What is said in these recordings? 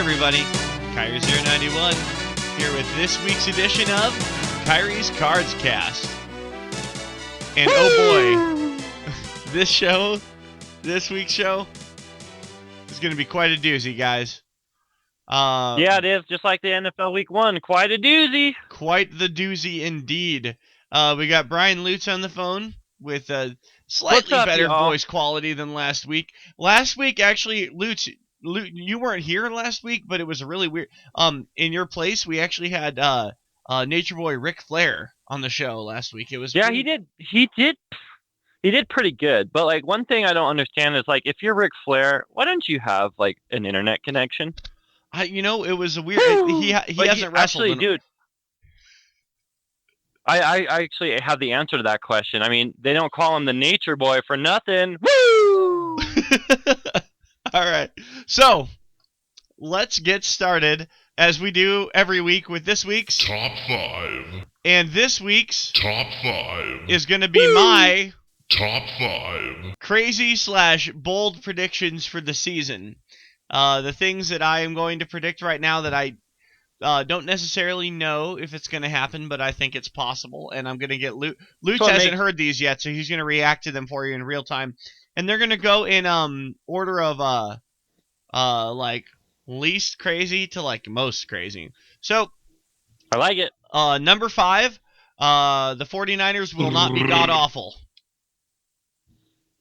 everybody? Kairi091 here with this week's edition of Kairi's Cards Cast. And oh boy, this week's show is going to be quite a doozy, guys. Yeah, it is, just like the NFL Week 1. Quite a doozy. Quite the doozy indeed. We got Brian Lutz on the phone with a slightly better voice quality than last week. Last week, actually, Lutz, you weren't here last week, but it was really weird. In your place, we actually had Nature Boy Ric Flair on the show last week. It was He did pretty good. But like one thing I don't understand is like if you're Ric Flair, why don't you have like an internet connection? It was a weird. He hasn't wrestled. Actually, dude. I actually have the answer to that question. I mean, they don't call him the Nature Boy for nothing. Woo! All right. So, let's get started, as we do every week, with this week's Top 5. And this week's Top 5 is going to be my Top 5 crazy/bold predictions for the season. The things that I am going to predict right now that I don't necessarily know if it's going to happen, but I think it's possible, and I'm going to get Lutz hasn't heard these yet, so he's going to react to them for you in real time. And they're going to go in order of like least crazy to like most crazy. So I like it. Number 5, the 49ers will not be god-awful.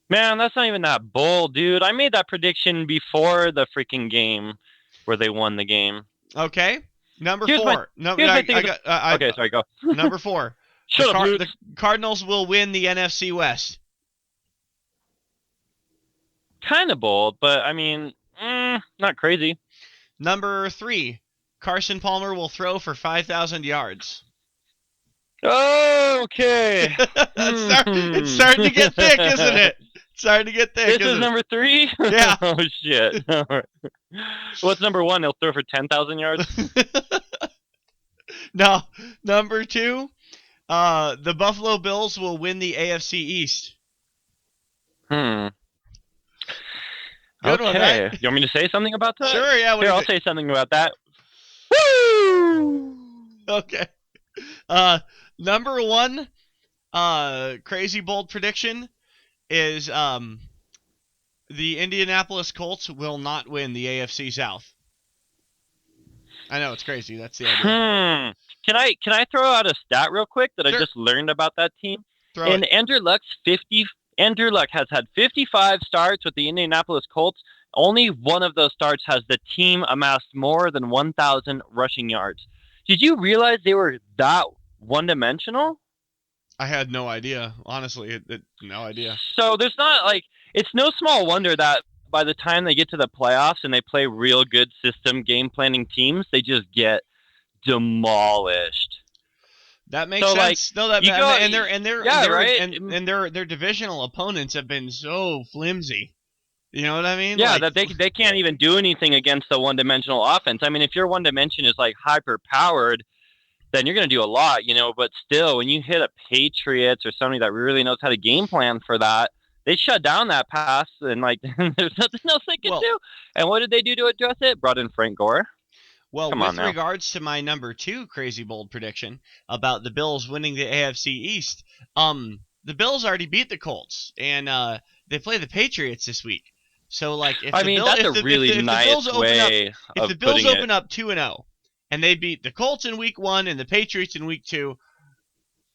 Man, that's not even that bold, dude. I made that prediction before the freaking game where they won the game. Okay. Number 4. Okay, sorry, go. Number 4. The Cardinals will win the NFC West. Kind of bold, but I mean, not crazy. Number 3. Carson Palmer will throw for 5,000 yards. Okay. It's starting to get thick, isn't it? It's starting to get thick. This is number 3? Yeah. Oh, shit. What's number 1? He'll throw for 10,000 yards? No. Number 2, the Buffalo Bills will win the AFC East. Good one, right? You want me to say something about that? Sure, yeah. Here, I'll say something about that. Woo! Okay. Number 1, crazy bold prediction is the Indianapolis Colts will not win the AFC South. I know it's crazy. That's the idea. Can I throw out a stat real quick that I just learned about that team? Andrew Luck has had 55 starts with the Indianapolis Colts. Only one of those starts has the team amassed more than 1,000 rushing yards. Did you realize they were that one-dimensional? I had no idea. Honestly, no idea. So there's not like it's no small wonder that by the time they get to the playoffs and they play real good system game planning teams, they just get demolished. That makes sense. Their divisional opponents have been so flimsy. You know what I mean? Yeah, that they can't even do anything against the one-dimensional offense. I mean, if your one dimension is like hyper-powered, then you're going to do a lot, but still, when you hit a Patriots or somebody that really knows how to game plan for that, they shut down that pass, and like there's nothing else they can do. And what did they do to address it? Brought in Frank Gore. Well, with regards to my number 2 crazy bold prediction about the Bills winning the AFC East, the Bills already beat the Colts, and they play the Patriots this week. So, like, if the Bills open up 2-0, and they beat the Colts in Week 1 and the Patriots in Week 2,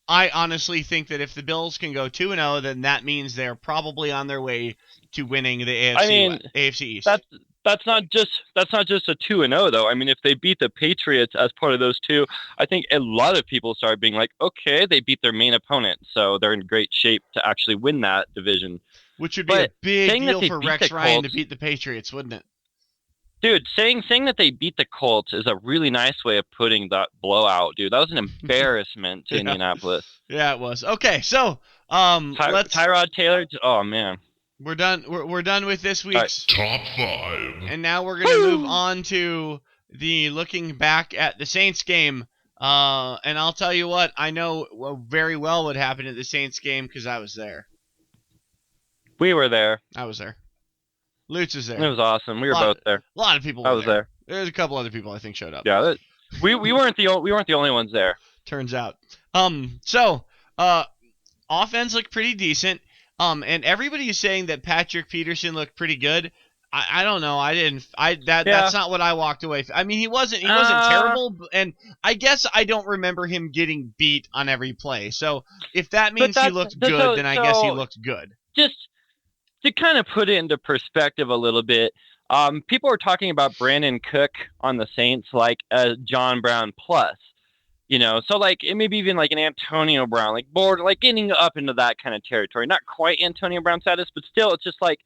I honestly think that if the Bills can go 2-0, then that means they're probably on their way to winning the AFC East. That's not just a 2-0 though. I mean, if they beat the Patriots as part of those two, I think a lot of people start being like, okay, they beat their main opponent, so they're in great shape to actually win that division. Which would be a big deal for Rex Ryan to beat the Patriots, wouldn't it? Dude, saying that they beat the Colts is a really nice way of putting that blowout, dude. That was an embarrassment to Indianapolis. Yeah, it was. Okay, so Tyrod Taylor. Oh man, we're done. We're done with this week's Top 5, and now we're gonna move on to the looking back at the Saints game. And I'll tell you what, I know very well what happened at the Saints game because I was there. We were there. I was there. Lutz was there. It was awesome. We were both there. A lot of people were I was there. There's a couple other people I think showed up. Yeah, we weren't the only ones there. Turns out. Offense looked pretty decent. And everybody is saying that Patrick Peterson looked pretty good. I don't know. That's not what I walked away from. I mean, he wasn't terrible, and I guess I don't remember him getting beat on every play. So if that means he looked good, then I guess he looked good. Just to kind of put it into perspective a little bit, people are talking about Brandon Cook on the Saints like a John Brown plus. So like maybe even like an Antonio Brown, like getting up into that kind of territory. Not quite Antonio Brown status, but still, it's just like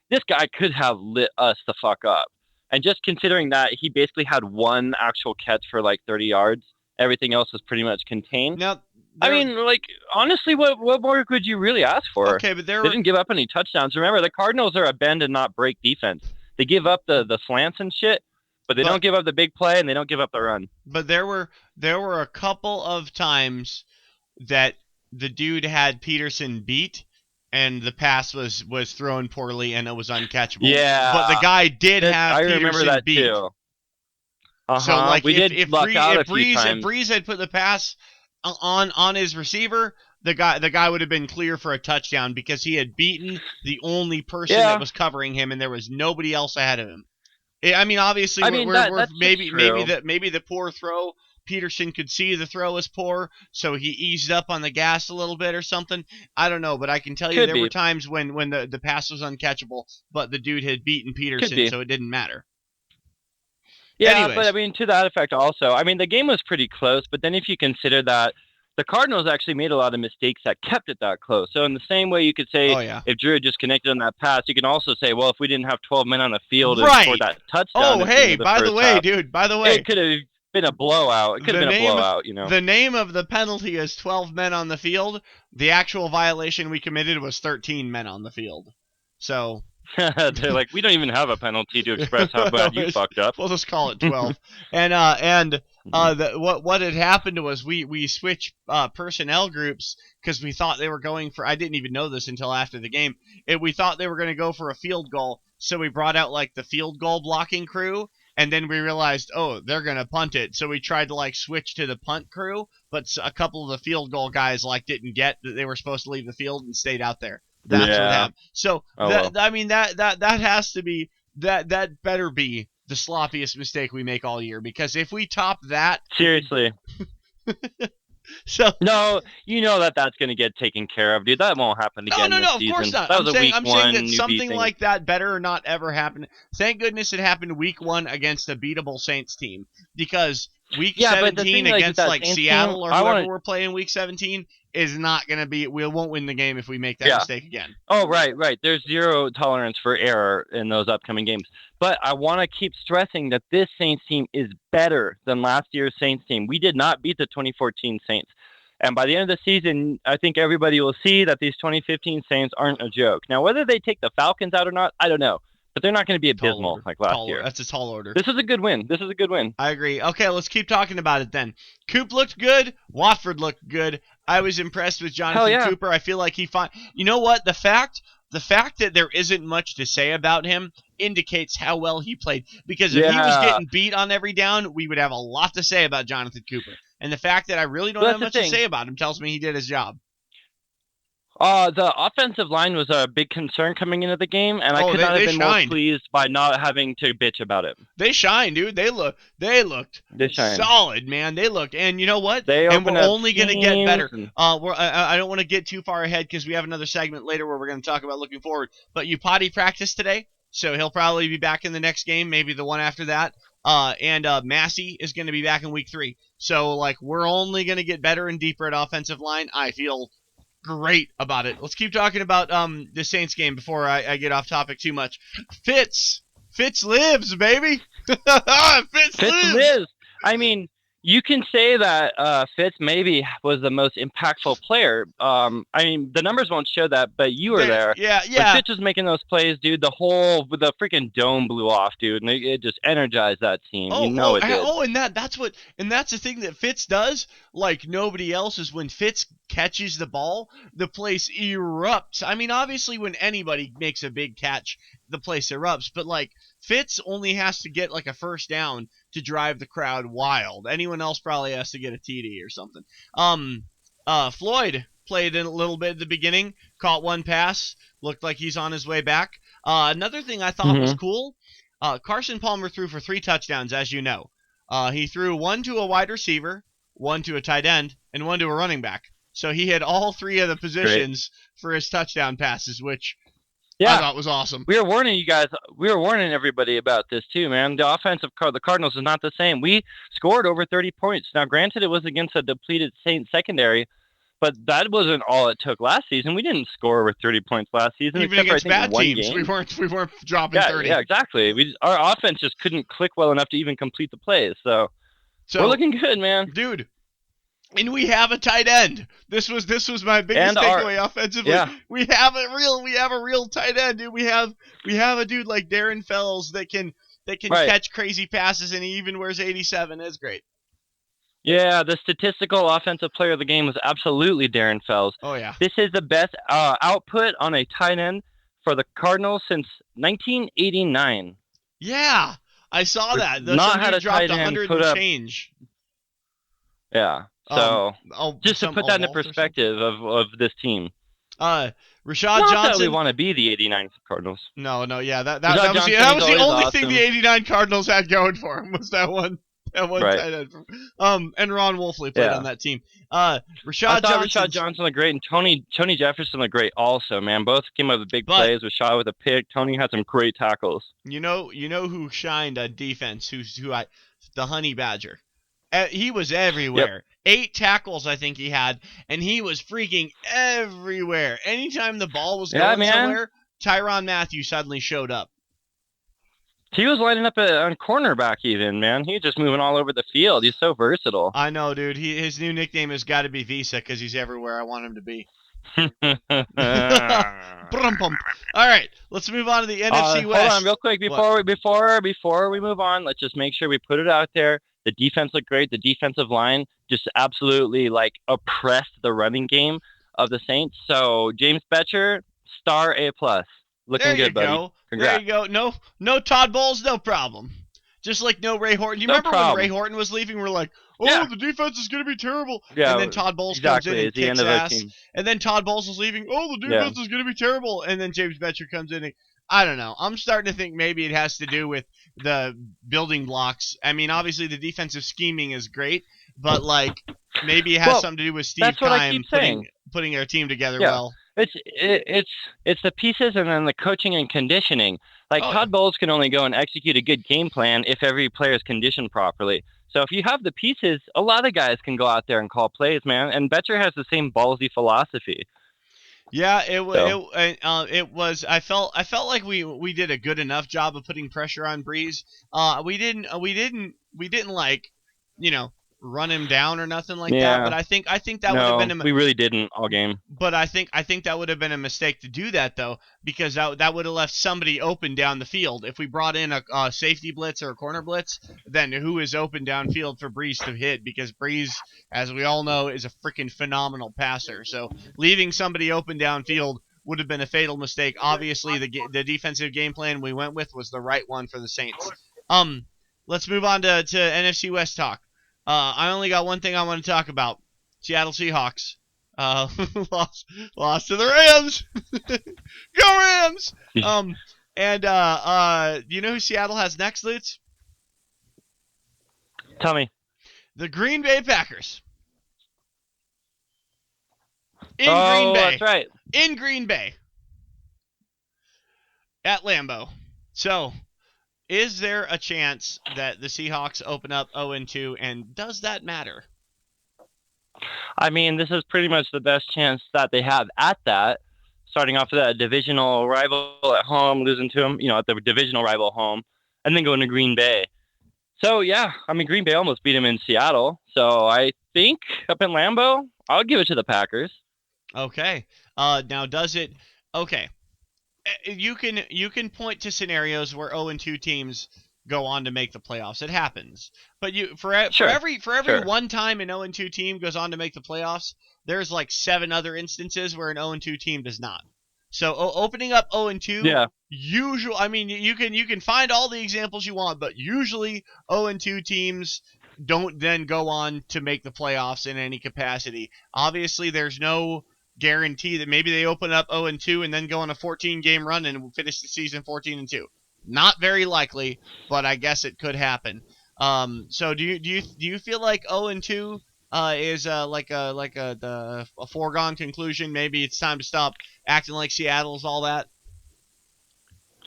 this guy could have lit us the fuck up. And just considering that he basically had one actual catch for like 30 yards, everything else was pretty much contained. Now, I mean, like honestly, what more could you really ask for? Okay, but they didn't give up any touchdowns. Remember, the Cardinals are a bend and not break defense. They give up the slants and shit. But they don't give up the big play, and they don't give up the run. But there were a couple of times that the dude had Peterson beat, and the pass was thrown poorly, and it was uncatchable. Yeah. But the guy did have Peterson remember that beat. Too. So like if Breeze had put the pass on his receiver, the guy would have been clear for a touchdown because he had beaten the only person that was covering him, and there was nobody else ahead of him. I mean, obviously, maybe the poor throw. Peterson could see the throw was poor, so he eased up on the gas a little bit or something. I don't know, but I can tell you there were times when the pass was uncatchable, but the dude had beaten Peterson, so it didn't matter. Yeah, Anyways. But I mean, to that effect also, I mean, the game was pretty close, but then if you consider that the Cardinals actually made a lot of mistakes that kept it that close. So in the same way you could say if Drew had just connected on that pass, you can also say, well, if we didn't have 12 men on the field and scored that touchdown. Oh, hey, by the way, it could have been a blowout. It could have been a blowout, The name of the penalty is 12 men on the field. The actual violation we committed was 13 men on the field. So they're like, we don't even have a penalty to express how bad you fucked up. We'll just call it 12. What had happened was we switched personnel groups because we thought they were going for. I didn't even know this until after the game. We thought they were going to go for a field goal, so we brought out like the field goal blocking crew, and then we realized, oh, they're going to punt it. So we tried to like switch to the punt crew, but a couple of the field goal guys like didn't get that they were supposed to leave the field and stayed out there. That's what happened. So I mean that has to be that better be the sloppiest mistake we make all year, because if we top that, seriously. So no, you know that's going to get taken care of, dude. That won't happen again. No, this of course season. not. That was I'm saying that something thing. like that better not ever happen. Thank goodness it happened week 1 against a beatable Saints team, because week 17 against like Seattle or whoever we're playing week 17 is not going to be. We won't win the game if we make that mistake again. Oh, right. There's zero tolerance for error in those upcoming games. But I want to keep stressing that this Saints team is better than last year's Saints team. We did not beat the 2014 Saints. And by the end of the season, I think everybody will see that these 2015 Saints aren't a joke. Now, whether they take the Falcons out or not, I don't know. But they're not going to be abysmal like last year. That's a tall order. This is a good win. I agree. Okay, let's keep talking about it then. Coop looked good. Watford looked good. I was impressed with Jonathan Cooper. I feel like you know what? The fact that there isn't much to say about him indicates how well he played. Because if he was getting beat on every down, we would have a lot to say about Jonathan Cooper. And the fact that I really don't have much to say about him tells me he did his job. The offensive line was a big concern coming into the game, and I could not have been more pleased by not having to bitch about it. They shined, dude. They looked solid, man. They looked, and you know what? We're only going to get better. I don't want to get too far ahead because we have another segment later where we're going to talk about looking forward. But you potty practiced today, so he'll probably be back in the next game, maybe the one after that. And Massey is going to be back in week 3. So, like, we're only going to get better and deeper at offensive line. I feel great about it. Let's keep talking about the Saints game before I get off topic too much. Fitz lives, baby. Fitz lives. I mean, you can say that Fitz maybe was the most impactful player. I mean, the numbers won't show that, but you were there. Yeah. When Fitz was making those plays, dude, the freaking dome blew off, dude, and it just energized that team. It did. And that's the thing that Fitz does, like nobody else, is when Fitz catches the ball, the place erupts. I mean, obviously, when anybody makes a big catch, the place erupts. But like Fitz only has to get like a first down to drive the crowd wild. Anyone else probably has to get a TD or something. Floyd played in a little bit at the beginning, caught one pass, looked like he's on his way back. Another thing I thought was cool, Carson Palmer threw for 3 touchdowns, as you know. He threw one to a wide receiver, one to a tight end, and one to a running back. So he had all 3 of the positions for his touchdown passes, which I thought was awesome. We were warning you guys. We were warning everybody about this too, man. The offensive the Cardinals is not the same. We scored over 30 points. Now, granted, it was against a depleted Saints secondary, but that wasn't all it took last season. We didn't score over 30 points last season. Even against bad teams, we weren't dropping 30. Yeah, exactly. Our offense just couldn't click well enough to even complete the plays. So we're looking good, man. Dude. And we have a tight end. This was my biggest takeaway offensively. Yeah. We have a real tight end, dude. We have a dude like Darren Fells that can catch crazy passes, and he even wears 87. That's great. Yeah, the statistical offensive player of the game was absolutely Darren Fells. Oh, yeah. This is the best output on a tight end for the Cardinals since 1989. Yeah, I saw that. Not had a dropped tight end 100 and change. Yeah, so just to put that into perspective of this team. Rashad Not Johnson. that we want to be the 89 Cardinals. No, yeah, that was the only thing the 89 Cardinals had going for them was that one tight end. And Ron Wolfley played on that team. Rashad Johnson looked great, and Tony Jefferson looked great also, man. Both came up with big plays. Rashad with a pick. Tony had some great tackles. You know who shined on defense? The Honey Badger. He was everywhere. Yep. 8 tackles, I think he had, and he was freaking everywhere. Anytime the ball was going somewhere, Tyrann Mathieu suddenly showed up. He was lining up on cornerback even, man. He was just moving all over the field. He's so versatile. I know, dude. His new nickname has got to be Visa because he's everywhere I want him to be. All right, let's move on to the NFC West. Hold on real quick before we move on. Let's just make sure we put it out there. The defense looked great. The defensive line just absolutely oppressed the running game of the Saints. So James Betcher, star A+. Looking good, buddy. Congrats. There you go. No Todd Bowles, no problem. Just like no Ray Horton. You remember when Ray Horton was leaving? We're like, the defense is going to be terrible. Yeah, and then Todd Bowles comes in and kicks ass. And then Todd Bowles is leaving. The defense is going to be terrible. And then James Betcher comes in and I don't know. I'm starting to think maybe it has to do with the building blocks. I mean, obviously the defensive scheming is great, but maybe it has something to do with Steve Keim putting our team together well. It's the pieces and then the coaching and conditioning. Todd Bowles can only go and execute a good game plan if every player is conditioned properly. So if you have the pieces, a lot of guys can go out there and call plays, man. And Betcher has the same ballsy philosophy. Yeah, it was. I felt like we did a good enough job of putting pressure on Breeze. We didn't run him down or nothing like that. But I think that would have been we really didn't all game. But I think that would have been a mistake to do that though, because that would have left somebody open down the field. If we brought in a safety blitz or a corner blitz, then who is open downfield for Breeze to hit? Because Breeze, as we all know, is a freaking phenomenal passer. So leaving somebody open downfield would have been a fatal mistake. Obviously, the defensive game plan we went with was the right one for the Saints. Let's move on to NFC West talk. I only got one thing I want to talk about. Seattle Seahawks. Lost to the Rams. Go Rams! You know who Seattle has next, Lutz? Tell me. The Green Bay Packers. Green Bay. That's right. In Green Bay. At Lambeau. So, is there a chance that the Seahawks open up 0-2, and does that matter? I mean, this is pretty much the best chance that they have at that. Starting off with a divisional rival at home, losing to them, at the divisional rival home, and then going to Green Bay. So, yeah, I mean, Green Bay almost beat them in Seattle. So, I think up in Lambeau, I'll give it to the Packers. Okay. Now, does it... Okay. You can point to scenarios where 0-2 teams go on to make the playoffs. It happens. But for every one time an 0-2 team goes on to make the playoffs, there's 7 other instances where an 0-2 team does not. So opening up 0-2 I mean, you can find all the examples you want, but usually 0-2 teams don't then go on to make the playoffs in any capacity. Obviously, there's no guarantee that maybe they open up 0-2 and then go on a 14-game run and finish the season 14-2. Not very likely, but I guess it could happen. So do you feel like 0-2 is a foregone conclusion? Maybe it's time to stop acting like Seattle's all that.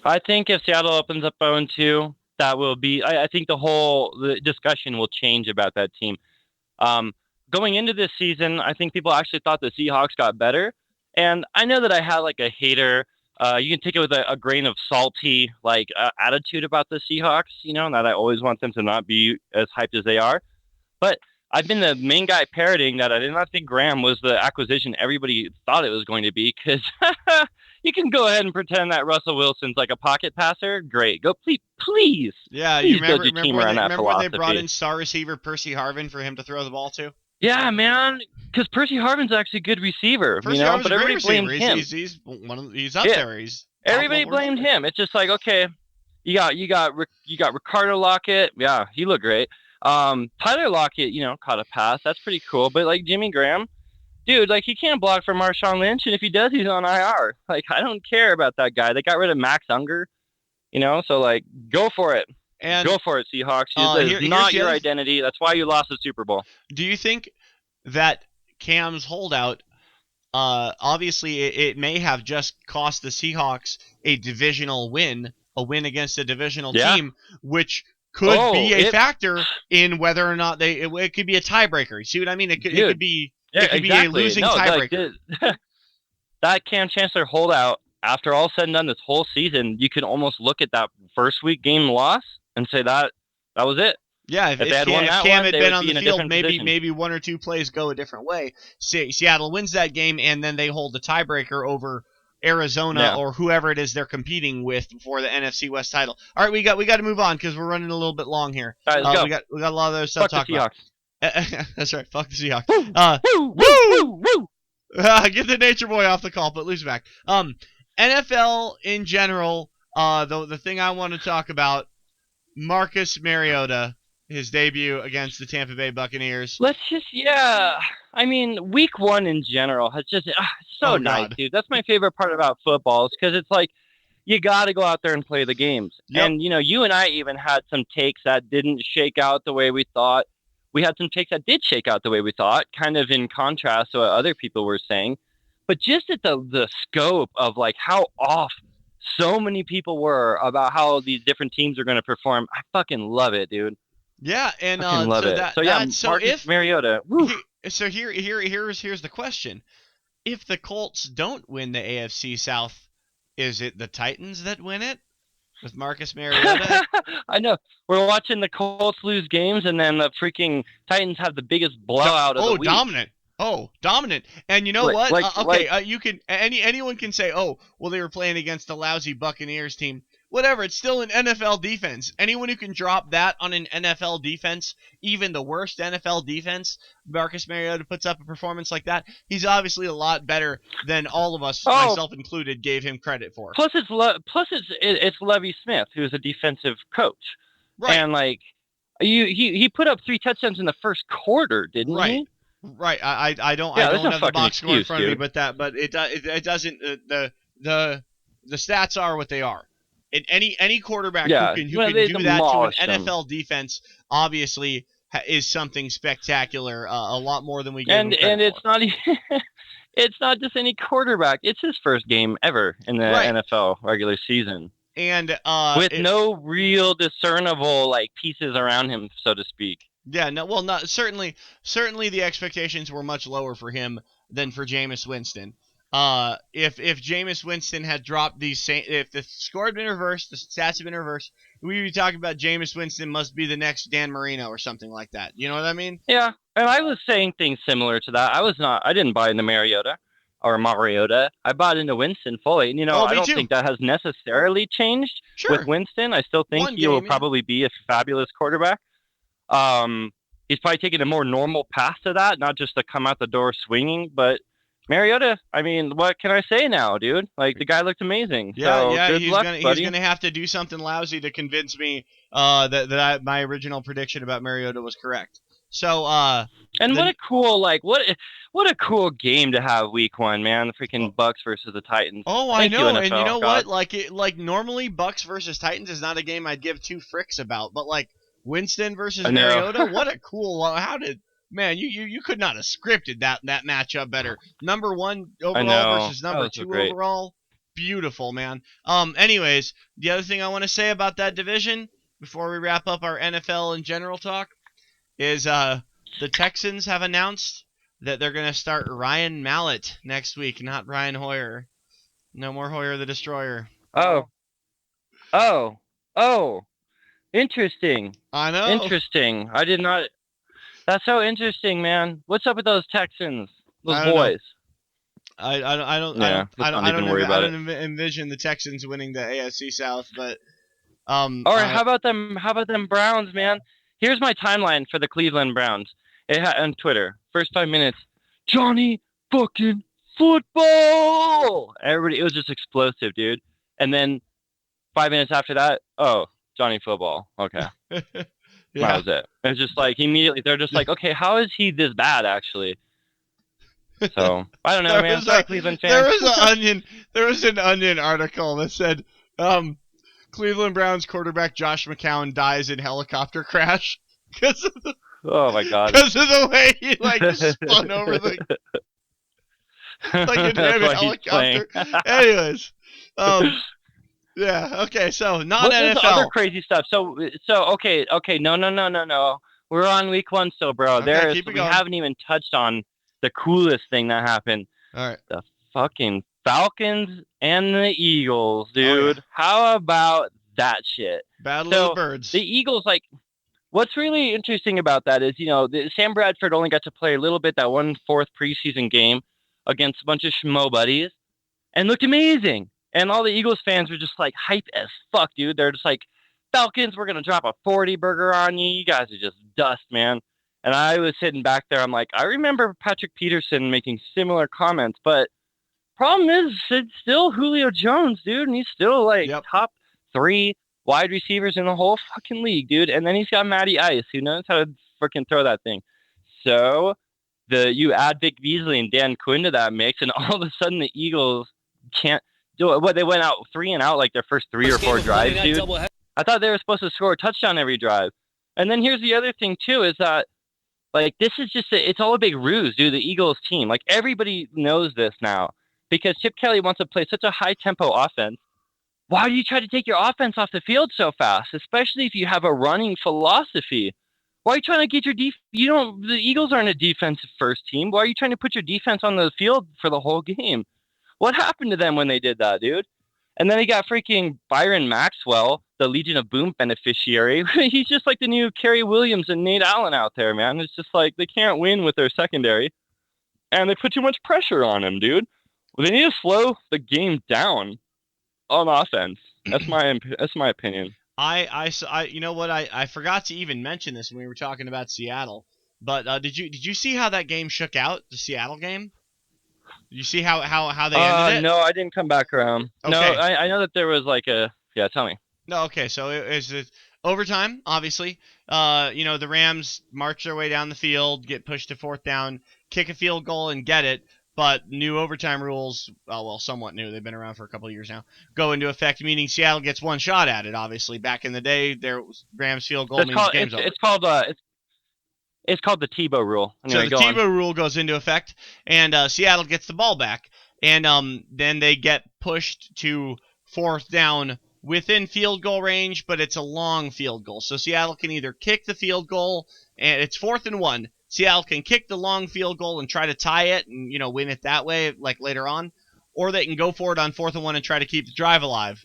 I think if Seattle opens up 0-2, that will be. I think the discussion will change about that team. Going into this season, I think people actually thought the Seahawks got better, and I know that I had like a hater. You can take it with a grain of salty attitude about the Seahawks, and that I always want them to not be as hyped as they are. But I've been the main guy parroting that I did not think Graham was the acquisition everybody thought it was going to be, because you can go ahead and pretend that Russell Wilson's like a pocket passer. Great. Go, please. Yeah, please you remember, build your team around that remember when they philosophy. brought in star receiver Percy Harvin for him to throw the ball to? Yeah, man, because Percy Harvin's actually a good receiver, Percy Harvin's but a everybody great blamed receiver. him. He's up there. Everybody blamed him. It's just like, okay, you got Ricardo Lockett. Yeah, he looked great. Tyler Lockett, caught a pass. That's pretty cool. But like Jimmy Graham, dude, like he can't block for Marshawn Lynch, and if he does, he's on IR. Like I don't care about that guy. They got rid of Max Unger, so like go for it. And go for it, Seahawks. It's not your identity. That's why you lost the Super Bowl. Do you think that Cam's holdout, obviously it may have just cost the Seahawks a divisional win, a win against a divisional team, which could be a factor in whether or not it could be a tiebreaker. You see what I mean? It could be a losing tiebreaker. That Cam Chancellor holdout, after all said and done, this whole season, you could almost look at that first week game loss and say that was it. Yeah, if Cam had been on the field, maybe one or two plays go a different way. Seattle wins that game, and then they hold the tiebreaker over Arizona or whoever it is they're competing with for the NFC West title. All right, we got to move on because we're running a little bit long here. All right, let's go. We got a lot of other stuff to talk about. That's right. Fuck the Seahawks. Woo! Get the nature boy off the call, but lose back. NFL in general. The thing I want to talk about. Marcus Mariota, his debut against the Tampa Bay Buccaneers. I mean, week 1 in general has just so nice, dude. That's my favorite part about football, is because it's like you got to go out there and play the games. Yep. And, you and I even had some takes that didn't shake out the way we thought. We had some takes that did shake out the way we thought, kind of in contrast to what other people were saying. But just at the scope of like how off so many people were about how these different teams are going to perform, I fucking love it, dude. Yeah, and love it. Marcus Mariota. Here's the question: if the Colts don't win the AFC South, is it the Titans that win it with Marcus Mariota? I know. We're watching the Colts lose games, and then the freaking Titans have the biggest blowout of the week. Dominant. And you know what? You can anyone can say, "Oh, well, they were playing against a lousy Buccaneers team." Whatever, it's still an NFL defense. Anyone who can drop that on an NFL defense, even the worst NFL defense, Marcus Mariota puts up a performance like that, he's obviously a lot better than all of us, myself included, gave him credit for. Plus it's Levy Smith, who's a defensive coach. Right. And like he put up 3 touchdowns in the first quarter, didn't he? Right. I don't have the box score in front of me, but it doesn't the stats are what they are. And any quarterback who can do that to an NFL defense obviously is something spectacular, a lot more than we gave him credit for. It's not just any quarterback. It's his first game ever in the NFL regular season. And with no real discernible pieces around him, so to speak. Yeah, no, well, not certainly the expectations were much lower for him than for Jameis Winston. If Jameis Winston had dropped if the score had been reversed, the stats had been reversed, we'd be talking about Jameis Winston must be the next Dan Marino or something like that. You know what I mean? Yeah, and I was saying things similar to that. I didn't buy into Mariota. I bought into Winston fully. And, I don't think that has necessarily changed with Winston. I still think he will probably be a fabulous quarterback. He's probably taking a more normal path to that, not just to come out the door swinging, but Mariota, I mean, what can I say now, dude? Like, the guy looked amazing. Yeah, So, yeah, good luck, he's buddy. gonna have to do something lousy to convince me my original prediction about Mariota was correct. So And what the a cool, like, what a cool game to have week 1, man. The freaking Bucks versus the Titans. oh, I Thank you, know, and you NFL know what? gods. Like normally Bucks versus Titans is not a game I'd give two fricks about, but like Winston versus I know. Mariota, what a cool. How did man you could not have scripted that matchup better. Number 1 I overall know. versus That number was so 2 great. overall, beautiful, man. Anyways, the other thing I want to say about that division before we wrap up our NFL and general talk is the Texans have announced that they're going to start Ryan Mallett next week, not Brian Hoyer. No more Hoyer the Destroyer. Oh, oh, oh. Interesting. I know. Interesting. I did not. That's so interesting, man. What's up with those Texans? Those I don't know. boys. I Yeah, let's not even worry about it. don't envision the Texans winning the AFC South, but All right, how about them? How about them Browns, man? Here's my timeline for the Cleveland Browns. On Twitter, first 5 minutes, Johnny fucking football. Everybody, it was just explosive, dude. And then 5 minutes after that, oh, Johnny football. Okay, yeah. that was it. It's just like immediately they're just like, okay, how is he this bad actually? So I don't know, man. Sorry, Cleveland fans. There was an Onion article that said Cleveland Browns quarterback Josh McCown dies in helicopter crash because of Oh my god. the way he like spun over the like a damn helicopter. Anyways, yeah, okay, so not NFL. NFL. Other crazy stuff. So okay, no. We're on week 1 still, bro. Okay, We haven't even touched on the coolest thing that happened. All right. The fucking Falcons and the Eagles, dude. Oh, yeah. How about that shit? Battle of the Birds. The Eagles, like, what's really interesting about that is, Sam Bradford only got to play a little bit that 1/4 preseason game against a bunch of schmo buddies and looked amazing. And all the Eagles fans were just like hype as fuck, dude. They're just like, Falcons, we're going to drop a 40 burger on you. You guys are just dust, man. And I was sitting back there. I'm like, I remember Patrick Peterson making similar comments, but problem is it's still Julio Jones, dude. And he's still like top 3 wide receivers in the whole fucking league, dude. And then he's got Matty Ice, who knows how to freaking throw that thing. So you add Vic Beasley and Dan Quinn to that mix, and all of a sudden the Eagles can't do it. What, they went out 3 and out like their first 3 or 4 drives, dude. I thought they were supposed to score a touchdown every drive. And then here's the other thing too, is that like this is just it's all a big ruse, dude. The Eagles team, like everybody knows this now because Chip Kelly wants to play such a high tempo offense. Why do you try to take your offense off the field so fast, especially if you have a running philosophy? Why are you trying to get your the Eagles aren't a defensive first team. Why are you trying to put your defense on the field for the whole game? What happened to them when they did that, dude? And then they got freaking Byron Maxwell, the Legion of Boom beneficiary. He's just like the new Kerry Williams and Nate Allen out there, man. It's just like they can't win with their secondary. And they put too much pressure on him, dude. Well, they need to slow the game down on offense. That's my opinion. You know what? I forgot to even mention this when we were talking about Seattle. But did you see how that game shook out? The Seattle game? Did you see how they ended it? No, I didn't come back around. Okay. No, I know that there was like tell me. No, okay, so it's overtime, obviously. The Rams march their way down the field, get pushed to 4th down, kick a field goal and get it. But new overtime rules, somewhat new, they've been around for a couple of years now, go into effect, meaning Seattle gets one shot at it, obviously. Back in the day, there was Rams field goal means the game's over. It's called the Tebow rule. Anyway, so the Tebow rule goes into effect, and Seattle gets the ball back. And then they get pushed to 4th down within field goal range, but it's a long field goal. So Seattle can either kick the field goal, and it's 4th and 1. Seattle can kick the long field goal and try to tie it and, win it that way, like later on. Or they can go for it on 4th and 1 and try to keep the drive alive.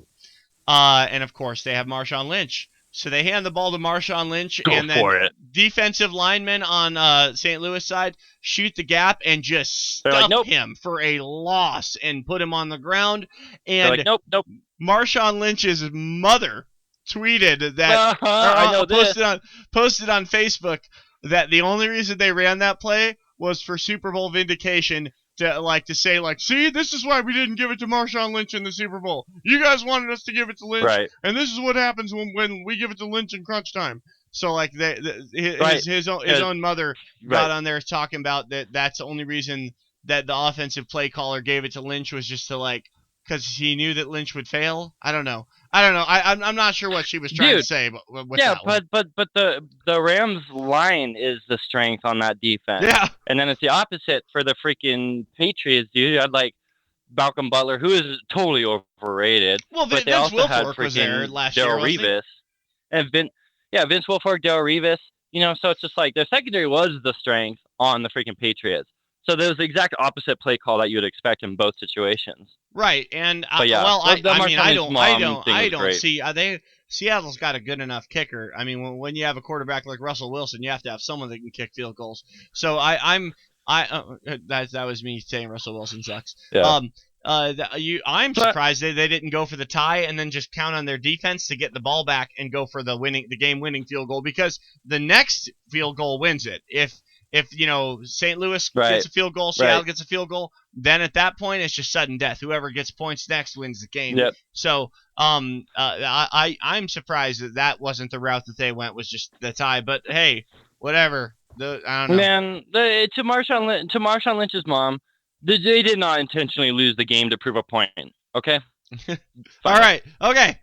And, of course, they have Marshawn Lynch. So they hand the ball to Marshawn Lynch, and then defensive linemen on St. Louis side shoot the gap and just stuff him for a loss and put him on the ground. And nope. Marshawn Lynch's mother tweeted that, posted on Facebook that the only reason they ran that play was for Super Bowl vindication to say like, see, this is why we didn't give it to Marshawn Lynch in the Super Bowl. You guys wanted us to give it to Lynch, Right. and this is what happens when we give it to Lynch in crunch time. So like his own mother got on there talking about that's the only reason that the offensive play caller gave it to Lynch was just to like because he knew that Lynch would fail. I don't know. I'm not sure what she was trying to say, but with that one. but the Rams line is the strength on that defense. Yeah. And then it's the opposite for the freaking Patriots, dude. I'd like Malcolm Butler, who is totally overrated. Well, but they Vince also had Wilfork was there freaking last year, Darrelle wasn't he? Revis. And Vince Wilfork, Darrelle Revis. You know, so it's just like their secondary was the strength on the freaking Patriots. So there was the exact opposite play call that you would expect in both situations. Right, and But yeah, I I don't see Seattle's got a good enough kicker. I mean, when you have a quarterback like Russell Wilson, you have to have someone that can kick field goals. So that was me saying Russell Wilson sucks. Yeah. I'm surprised they didn't go for the tie and then just count on their defense to get the ball back and go for the game-winning field goal because the next field goal wins it. If St. Louis gets a field goal, Seattle gets a field goal, then at that point it's just sudden death. Whoever gets points next wins the game. Yep. So I'm surprised that wasn't the route that they went, was just the tie. But hey, whatever. I don't know. Man, to Marshawn Lynch's mom, they did not intentionally lose the game to prove a point. Okay. All right. Okay.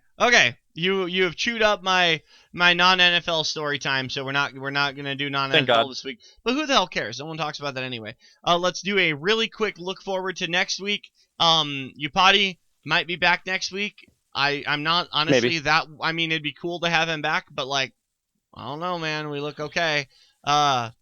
You have chewed up my non-NFL story time, so we're not gonna do non-NFL this week. But who the hell cares? No one talks about that anyway. Let's do a really quick look forward to next week. Upati might be back next week. I'm not honestly Maybe. I mean, it'd be cool to have him back, but like, I don't know, man. We look okay. But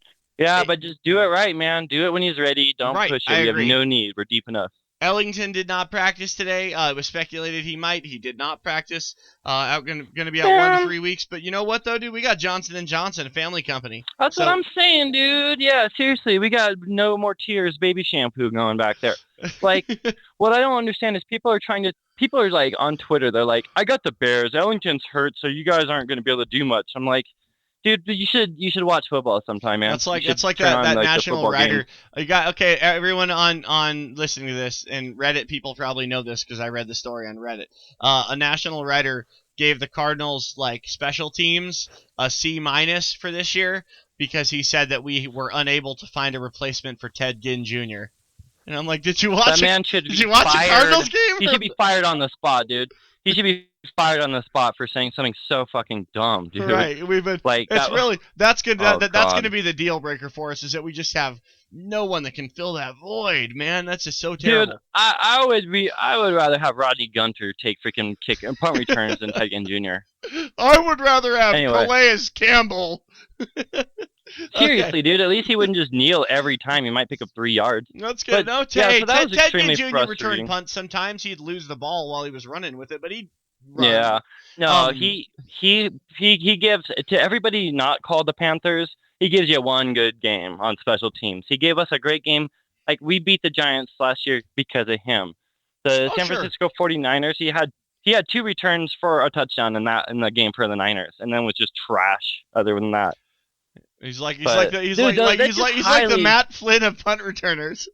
just do it right, man. Do it when he's ready. Don't push him. We have no need. We're deep enough. Ellington did not practice today. It was speculated he might. He did not practice. Going to be out 1 to 3 weeks. But you know what, though, dude? We got Johnson & Johnson, a family company. That's what I'm saying, dude. Yeah, seriously. We got no more tears baby shampoo going back there. Like, what I don't understand is people are like on Twitter. They're like, I got the Bears. Ellington's hurt, so you guys aren't going to be able to do much. I'm like, dude, you should watch football sometime, man. That's like that national writer. You got everyone on listening to this, and Reddit people probably know this because I read the story on Reddit. A national writer gave the Cardinals like special teams a C- for this year because he said that we were unable to find a replacement for Ted Ginn Jr. And I'm like, did you watch? That man should did you watch the Cardinals game? He should be fired on the spot, dude. He should be fired on the spot for saying something so fucking dumb, dude. Right, we've been like that's good. That's going to be the deal breaker for us is that we just have no one that can fill that void, man. That's just so terrible. Dude, I would rather have Rodney Gunter take freaking kick and punt returns than Ted Ginn Jr. I would rather have Calais Campbell. Seriously, dude. At least he wouldn't just kneel every time. He might pick up 3 yards. That's good. But, Ted Ginn Jr. returned punts. Sometimes he'd lose the ball while he was running with it, but he'd run. Yeah. No, he gives to everybody not called the Panthers. He gives you one good game on special teams. He gave us a great game. Like we beat the Giants last year because of him. The San Francisco 49ers. He had 2 returns for a touchdown in the game for the Niners, and then was just trash. Other than that. He's like the Matt Flynn of punt returners.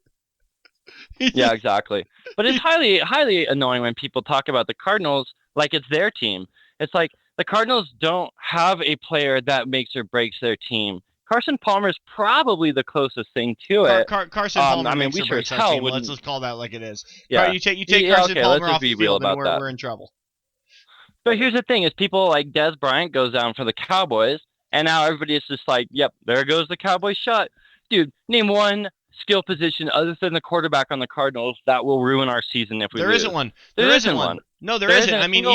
Yeah, exactly. But it's highly annoying when people talk about the Cardinals like it's their team. It's like the Cardinals don't have a player that makes or breaks their team. Carson Palmer is probably the closest thing to it. Carson Palmer makes or breaks our team. Let's just call that like it is. Yeah. You take Carson Palmer off the field and we're in trouble. But here's the thing: is people like Des Bryant goes down for the Cowboys. And now everybody is just like, yep, there goes the Cowboys shot. Dude, name one skill position other than the quarterback on the Cardinals that will ruin our season if we lose. There isn't one. There isn't one. No, there isn't. I mean,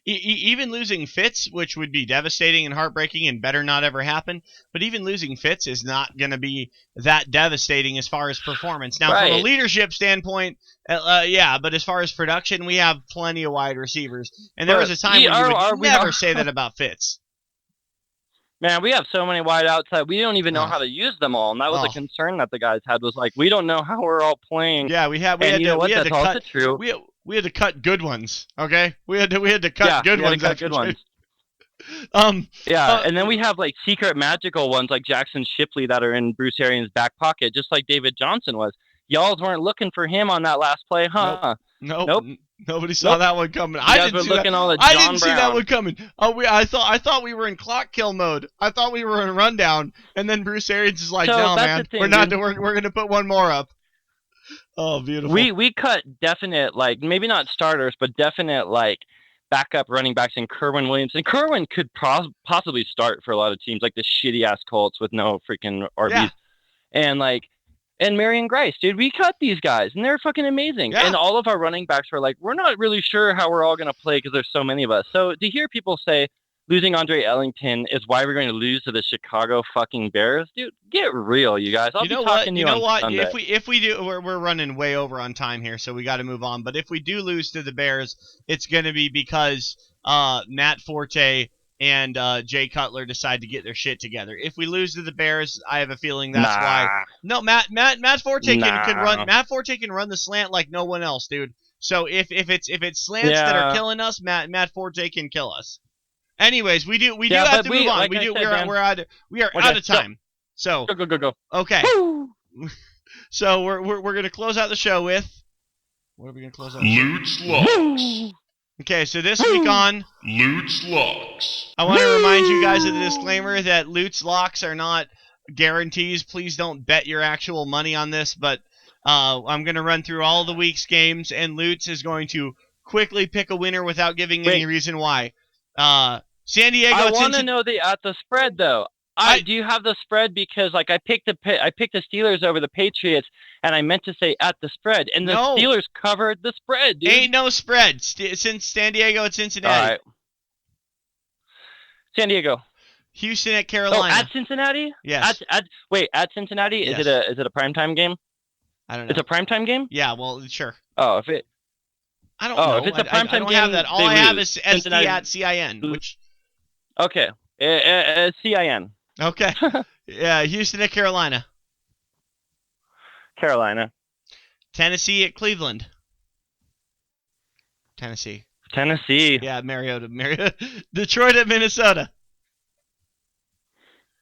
even losing Fitz, which would be devastating and heartbreaking and better not ever happen, but even losing Fitz is not going to be that devastating as far as performance. Now, from a leadership standpoint, but as far as production, we have plenty of wide receivers. And there was a time when you would never say that about Fitz. Man, we have so many wide outside. We don't even know how to use them all, and that was a concern that the guys had. Was like, we don't know how we're all playing. Yeah, we had to cut good ones. Okay, we had to cut good ones. Good ones. Yeah, and then we have like secret magical ones like Jackson Shipley that are in Bruce Arians' back pocket, just like David Johnson was. Y'all weren't looking for him on that last play, Nope. huh? Nope. Nope. Nobody saw Nope. that one coming. You guys were looking all at I John didn't see that Brown. one coming. Oh, I thought we were in clock kill mode. I thought we were in rundown, and then Bruce Arians is like, So "No, that's man, the thing, we're not. dude. We're gonna put one more up." Oh, beautiful. We cut definite, like, maybe not starters, but definite, like, backup running backs in Kerwin Williams. And Kerwin could possibly start for a lot of teams, like the shitty ass Colts with no freaking RBs. Yeah. And like, and Marion Grice, dude, we cut these guys and they're fucking amazing. Yeah. And all of our running backs were like, we're not really sure how we're all going to play because there's so many of us. So to hear people say losing Andre Ellington is why we're going to lose to the Chicago fucking Bears, dude, get real, you guys. I'll be talking to you on Sunday. If we do, we're running way over on time here, so we got to move on. But if we do lose to the Bears, it's going to be because Matt Forte and Jay Cutler decide to get their shit together. If we lose to the Bears, I have a feeling that's why. No, Matt Forte can run. Matt Forte can run the slant like no one else, dude. So if it's slants that are killing us, Matt Forte can kill us. Anyways, we do have to move on. Like we are out of time. So go. Okay. So we're gonna close out the show with, what are we gonna close out? Loot's Locks. Okay, so this week on Loot's Locks. I want to remind you guys of the disclaimer that Loot's Locks are not guarantees. Please don't bet your actual money on this, but I'm going to run through all the week's games, and Lutz is going to quickly pick a winner without giving any reason why. San Diego. I want to know the spread though. Do you have the spread? Because like I picked the Steelers over the Patriots, and I meant to say at the spread, and the Steelers covered the spread, dude. Ain't no spread. Since San Diego at Cincinnati. All right. San Diego. Houston at Carolina. Oh, at Cincinnati? Yes. At Cincinnati? Yes. Is it a primetime game? I don't know. It's a primetime game? Yeah, well, sure. Oh, I don't know. If it's a primetime I don't game, have that. All I have is SD Cincinnati at CIN, which. Okay. CIN. Okay. Yeah, Houston at Carolina. Carolina. Tennessee at Cleveland. Tennessee. Yeah, Mariota. Detroit at Minnesota.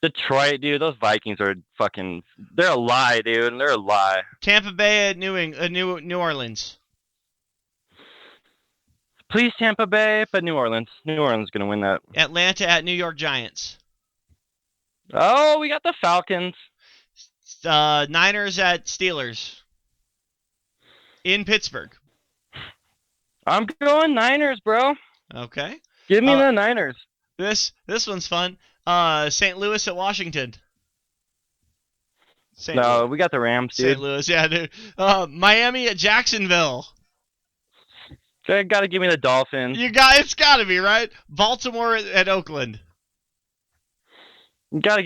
Detroit, dude. Those Vikings are fucking. They're a lie, dude. They're a lie. Tampa Bay at New Orleans. Please, Tampa Bay, but New Orleans. New Orleans is gonna win that. Atlanta at New York Giants. Oh, we got the Falcons. Niners at Steelers. In Pittsburgh. I'm going Niners, bro. Okay. Give me the Niners. This one's fun. St. Louis at Washington. We got the Rams, dude. St. Louis, yeah, dude. Miami at Jacksonville. You gotta give me the Dolphins. It's gotta be, right? Baltimore at Oakland. You gotta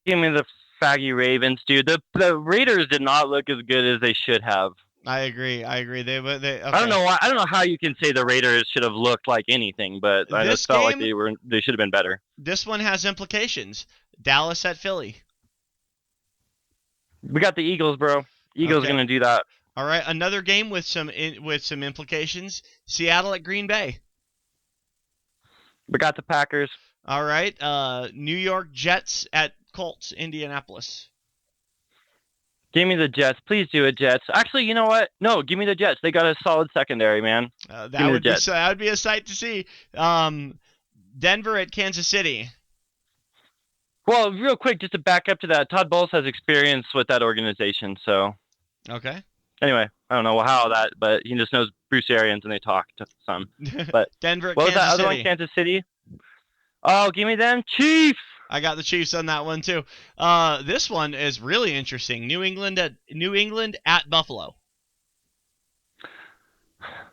give me the faggy Ravens, dude. The Raiders did not look as good as they should have. I agree. They okay. I don't know why. I don't know how you can say the Raiders should have looked like anything, but I just felt like they should have been better. This one has implications. Dallas at Philly. We got the Eagles, bro. Eagles gonna do that. All right, another game with some implications. Seattle at Green Bay. We got the Packers. All right, New York Jets at Colts, Indianapolis. Give me the Jets. Please do it, Jets. Actually, you know what? No, give me the Jets. They got a solid secondary, man. That would be a sight to see. Denver at Kansas City. Well, real quick, just to back up to that, Todd Bowles has experience with that organization, so. Okay. Anyway, I don't know but he just knows Bruce Arians and they talk to some. But Denver at what Kansas was that other City. one? Kansas City? Oh, give me them Chiefs. I got the Chiefs on that one too. This one is really interesting. New England at Buffalo.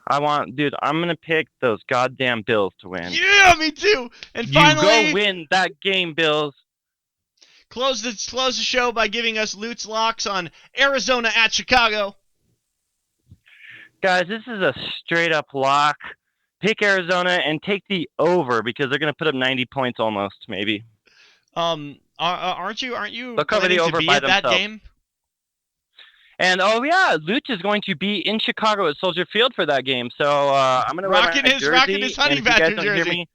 I'm gonna pick those goddamn Bills to win. Yeah, me too. And finally, go win that game, Bills. Close the show by giving us Lutz locks on Arizona at Chicago. Guys, this is a straight up lock. Pick Arizona and take the over because they're gonna put up 90 points almost, maybe. Aren't you They'll cover the over to be by at that themselves. game? And Lutz is going to be in Chicago at Soldier Field for that game. So I'm gonna rocking his jersey, Honey and if you guys Badger don't hear jersey. me,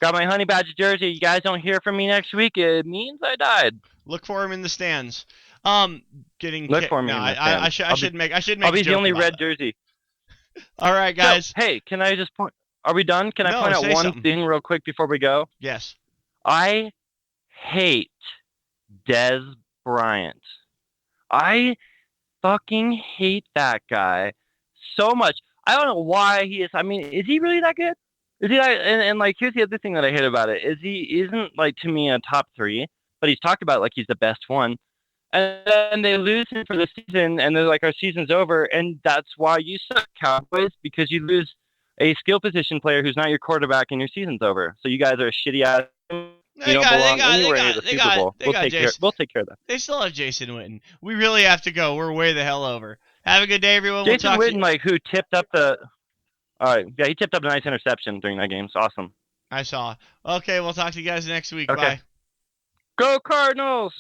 Got my Honey Badger jersey. You guys don't hear from me next week. It means I died. Look for him in the stands. Getting Look kicked. for me No, in the I stands. should make I'll a be the joke only about red that. jersey. All right, guys. So, hey, can I just point? Are we done? Can I No, point out say one something. thing real quick before we go? Yes. I hate Des Bryant. I fucking hate that guy so much. I don't know why he is. I mean, is he really that good? Is he? And like, here's the other thing that I hate about it: is he isn't like to me a top 3, but he's talked about like he's the best one. And then they lose him for the season, and they're like, our season's over, and that's why you suck, Cowboys, because you lose a skill position player who's not your quarterback, and your season's over. So you guys are a shitty ass. You don't belong anywhere near the Super Bowl. We'll take care. We'll take care of that. They still have Jason Witten. We really have to go. We're way the hell over. Have a good day, everyone. Jason we'll talk Witten, like, who tipped up the. All right, yeah, he tipped up a nice interception during that game. It's awesome. I saw. Okay, we'll talk to you guys next week. Okay. Bye. Go Cardinals!